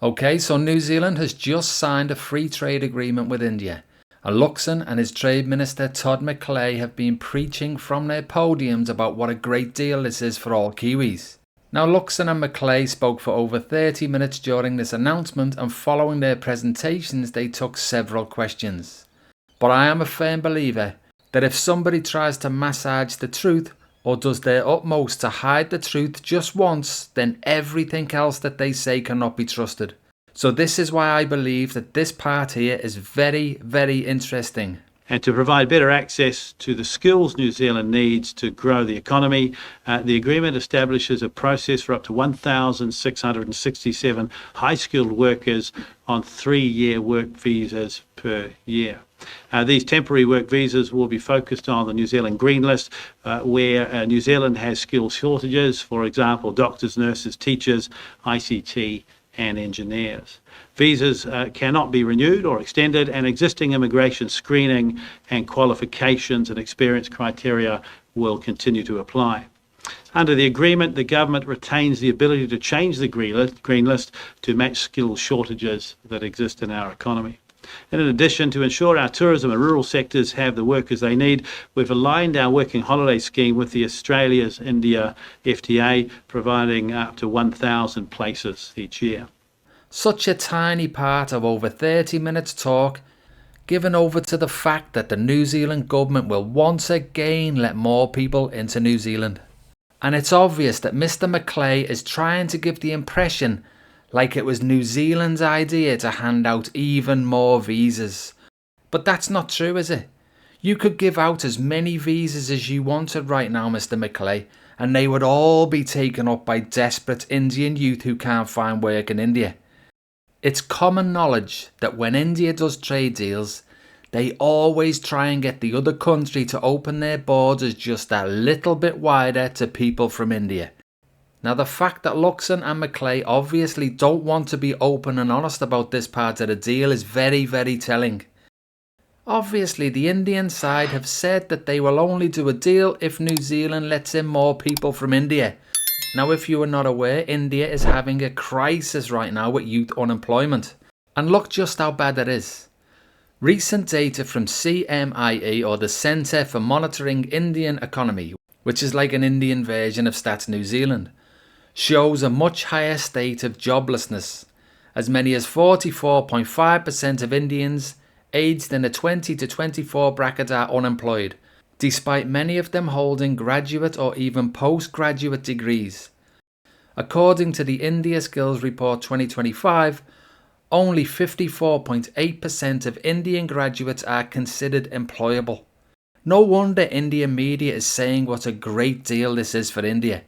Okay, so New Zealand has just signed a free trade agreement with India. And Luxon and his Trade Minister Todd McClay have been preaching from their podiums about what a great deal this is for all Kiwis. Now Luxon and McClay spoke for over 30 minutes during this announcement, and following their presentations they took several questions. But I am a firm believer that if somebody tries to massage the truth or does their utmost to hide the truth just once, then everything else that they say cannot be trusted. So this is why I believe that this part here is very, very interesting. And to provide better access to the skills New Zealand needs to grow the economy, the agreement establishes a process for up to 1,667 high-skilled workers on 3-year work visas per year. These temporary work visas will be focused on the New Zealand Green List, where New Zealand has skill shortages, for example, doctors, nurses, teachers, ICT and engineers. Visas cannot be renewed or extended, and existing immigration screening and qualifications and experience criteria will continue to apply. Under the agreement, the government retains the ability to change the green list to match skill shortages that exist in our economy. And in addition, to ensure our tourism and rural sectors have the workers they need, we've aligned our working holiday scheme with the Australia-India FTA, providing up to 1,000 places each year. Such a tiny part of over 30 minutes talk given over to the fact that the New Zealand government will once again let more people into New Zealand. And it's obvious that Mr. McClay is trying to give the impression like it was New Zealand's idea to hand out even more visas. But that's not true, is it? You could give out as many visas as you wanted right now, Mr. McClay, and they would all be taken up by desperate Indian youth who can't find work in India. It's common knowledge that when India does trade deals, they always try and get the other country to open their borders just a little bit wider to people from India. Now, the fact that Luxon and McClay obviously don't want to be open and honest about this part of the deal is very, very telling. Obviously, the Indian side have said that they will only do a deal if New Zealand lets in more people from India. Now, if you are not aware, India is having a crisis right now with youth unemployment. And look just how bad it is. Recent data from CMIE, or the Centre for Monitoring Indian Economy, which is like an Indian version of Stats New Zealand, shows a much higher state of joblessness. As many as 44.5% of Indians aged in the 20 to 24 bracket are unemployed, despite many of them holding graduate or even postgraduate degrees. According to the India Skills Report 2025, only 54.8% of Indian graduates are considered employable. No wonder Indian media is saying what a great deal this is for India.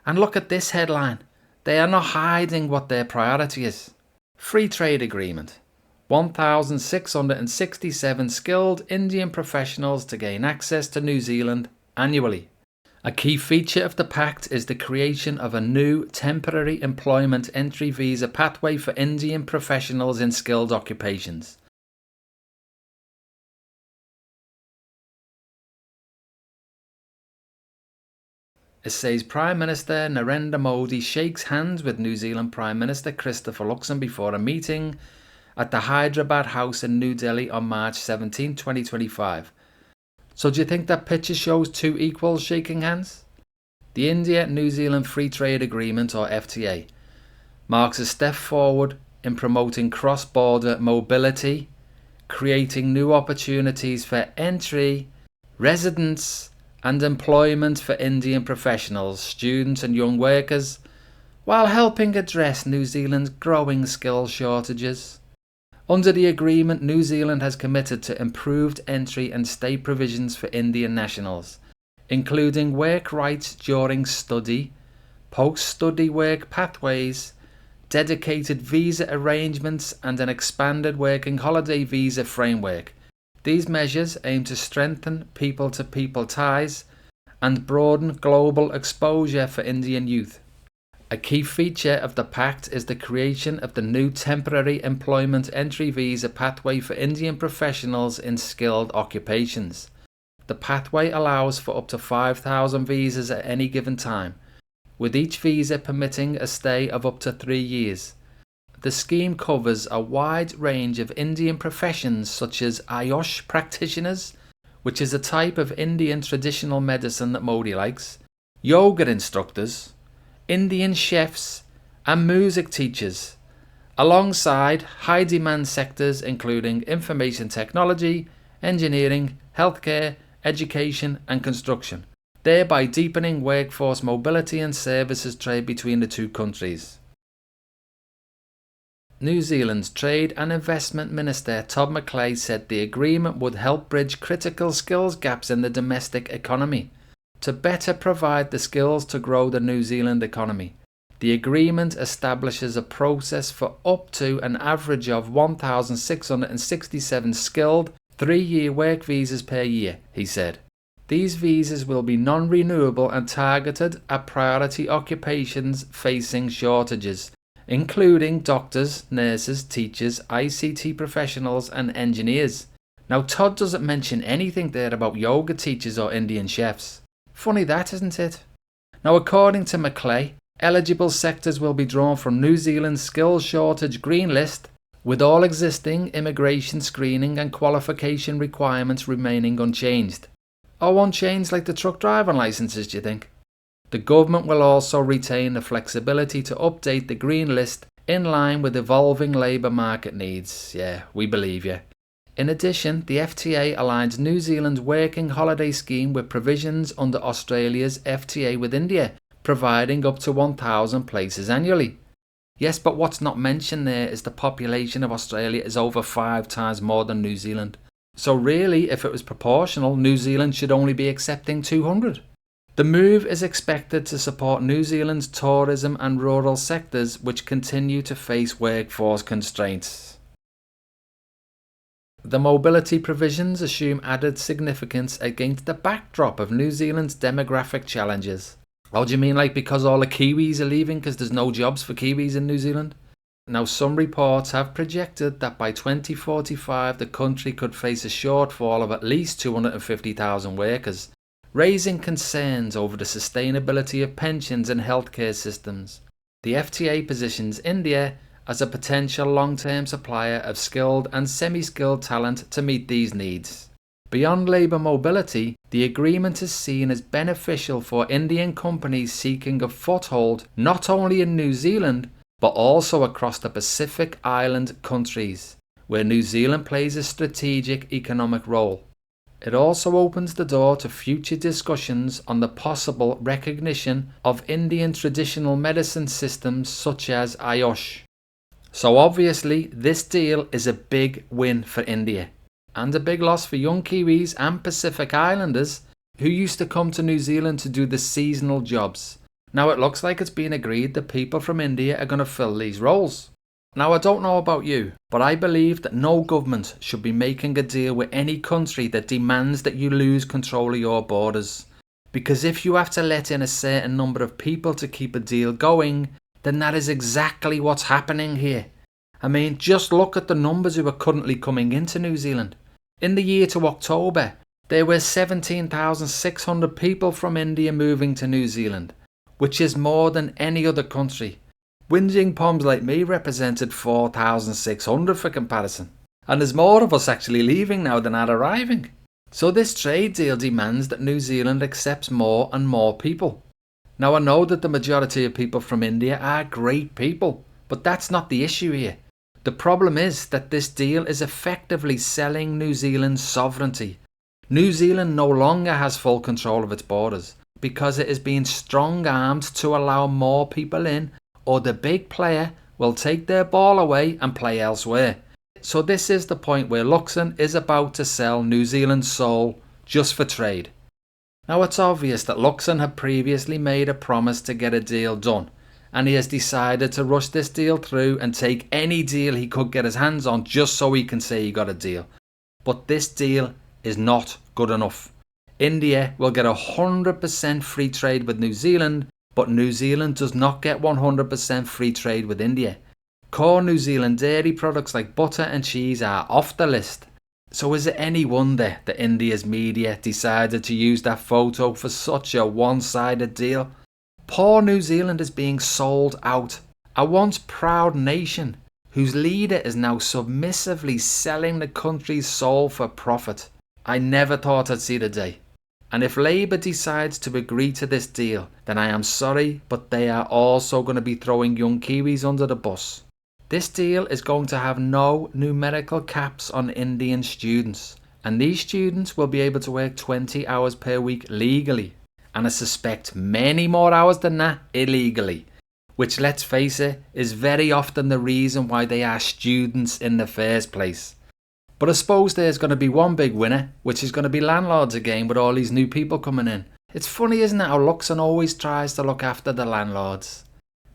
And look at this headline. They are not hiding what their priority is. Free trade agreement. 1,667 skilled Indian professionals to gain access to New Zealand annually. A key feature of the pact is the creation of a new temporary employment entry visa pathway for Indian professionals in skilled occupations. It says Prime Minister Narendra Modi shakes hands with New Zealand Prime Minister Christopher Luxon before a meeting at the Hyderabad House in New Delhi on March 17, 2025. So do you think that picture shows two equals shaking hands? The India-New Zealand Free Trade Agreement, or FTA, marks a step forward in promoting cross-border mobility, creating new opportunities for entry, residence and employment for Indian professionals, students and young workers, while helping address New Zealand's growing skill shortages. Under the agreement, New Zealand has committed to improved entry and stay provisions for Indian nationals, including work rights during study, post-study work pathways, dedicated visa arrangements and an expanded working holiday visa framework. These measures aim to strengthen people-to-people ties and broaden global exposure for Indian youth. A key feature of the pact is the creation of the new temporary employment entry visa pathway for Indian professionals in skilled occupations. The pathway allows for up to 5,000 visas at any given time, with each visa permitting a stay of up to 3 years. The scheme covers a wide range of Indian professions such as Ayush practitioners, which is a type of Indian traditional medicine that Modi likes, yoga instructors, Indian chefs, and music teachers, alongside high demand sectors including information technology, engineering, healthcare, education, and construction, thereby deepening workforce mobility and services trade between the two countries. New Zealand's Trade and Investment Minister Todd McClay said the agreement would help bridge critical skills gaps in the domestic economy to better provide the skills to grow the New Zealand economy. The agreement establishes a process for up to an average of 1,667 skilled 3-year work visas per year, he said. These visas will be non-renewable and targeted at priority occupations facing shortages, including doctors, nurses, teachers, ICT professionals and engineers. Now Todd doesn't mention anything there about yoga teachers or Indian chefs. Funny that, isn't it? Now according to McClay, eligible sectors will be drawn from New Zealand's skills shortage green list, with all existing immigration screening and qualification requirements remaining unchanged. Or unchanged like the truck driving licences, do you think? The government will also retain the flexibility to update the green list in line with evolving labour market needs. Yeah, we believe you. In addition, the FTA aligns New Zealand's working holiday scheme with provisions under Australia's FTA with India, providing up to 1,000 places annually. Yes, but what's not mentioned there is the population of Australia is over 5 times more than New Zealand. So really, if it was proportional, New Zealand should only be accepting 200. The move is expected to support New Zealand's tourism and rural sectors, which continue to face workforce constraints. The mobility provisions assume added significance against the backdrop of New Zealand's demographic challenges. Oh, do you mean like because all the Kiwis are leaving because there's no jobs for Kiwis in New Zealand? Now, some reports have projected that by 2045 the country could face a shortfall of at least 250,000 workers, raising concerns over the sustainability of pensions and healthcare systems. The FTA positions India as a potential long-term supplier of skilled and semi-skilled talent to meet these needs. Beyond labour mobility, the agreement is seen as beneficial for Indian companies seeking a foothold not only in New Zealand, but also across the Pacific Island countries, where New Zealand plays a strategic economic role. It also opens the door to future discussions on the possible recognition of Indian traditional medicine systems such as Ayush. So obviously, this deal is a big win for India, and a big loss for young Kiwis and Pacific Islanders who used to come to New Zealand to do the seasonal jobs. Now it looks like it's been agreed that people from India are going to fill these roles. Now I don't know about you, but I believe that no government should be making a deal with any country that demands that you lose control of your borders. Because if you have to let in a certain number of people to keep a deal going, then that is exactly what's happening here. I mean, just look at the numbers who are currently coming into New Zealand. In the year to October, there were 17,600 people from India moving to New Zealand, which is more than any other country. Whinging Poms like me represented 4,600 for comparison. And there's more of us actually leaving now than are arriving. So this trade deal demands that New Zealand accepts more and more people. Now I know that the majority of people from India are great people, but that's not the issue here. The problem is that this deal is effectively selling New Zealand's sovereignty. New Zealand no longer has full control of its borders because it is being strong-armed to allow more people in, or the big player will take their ball away and play elsewhere. So this is the point where Luxon is about to sell New Zealand's soul just for trade. Now it's obvious that Luxon had previously made a promise to get a deal done, and he has decided to rush this deal through and take any deal he could get his hands on just so he can say he got a deal. But this deal is not good enough. India will get 100% free trade with New Zealand, but New Zealand does not get 100% free trade with India. Core New Zealand dairy products like butter and cheese are off the list. So is it any wonder that India's media decided to use that photo for such a one-sided deal? Poor New Zealand is being sold out. A once proud nation whose leader is now submissively selling the country's soul for profit. I never thought I'd see the day. And if Labour decides to agree to this deal, then I am sorry, but they are also going to be throwing young Kiwis under the bus. This deal is going to have no numerical caps on Indian students, and these students will be able to work 20 hours per week legally, and I suspect many more hours than that illegally, which, let's face it, is very often the reason why they are students in the first place. But I suppose there's going to be one big winner, which is going to be landlords again with all these new people coming in. It's funny, isn't it, how Luxon always tries to look after the landlords.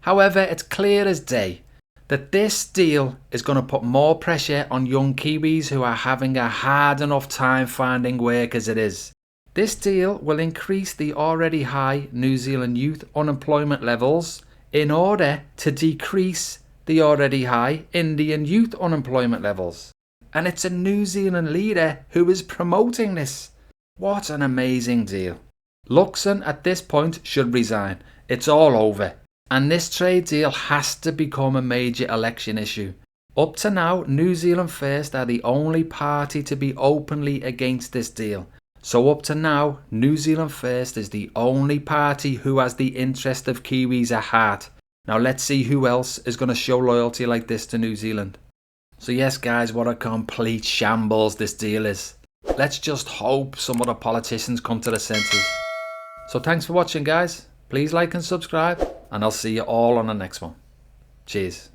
However, it's clear as day that this deal is going to put more pressure on young Kiwis who are having a hard enough time finding work as it is. This deal will increase the already high New Zealand youth unemployment levels in order to decrease the already high Indian youth unemployment levels. And it's a New Zealand leader who is promoting this. What an amazing deal. Luxon at this point should resign. It's all over. And this trade deal has to become a major election issue. Up to now, New Zealand First are the only party to be openly against this deal. So up to now, New Zealand First is the only party who has the interest of Kiwis at heart. Now let's see who else is going to show loyalty like this to New Zealand. So yes guys, what a complete shambles this deal is. Let's just hope some other politicians come to the senses. So thanks for watching guys. Please like and subscribe, and I'll see you all on the next one. Cheers.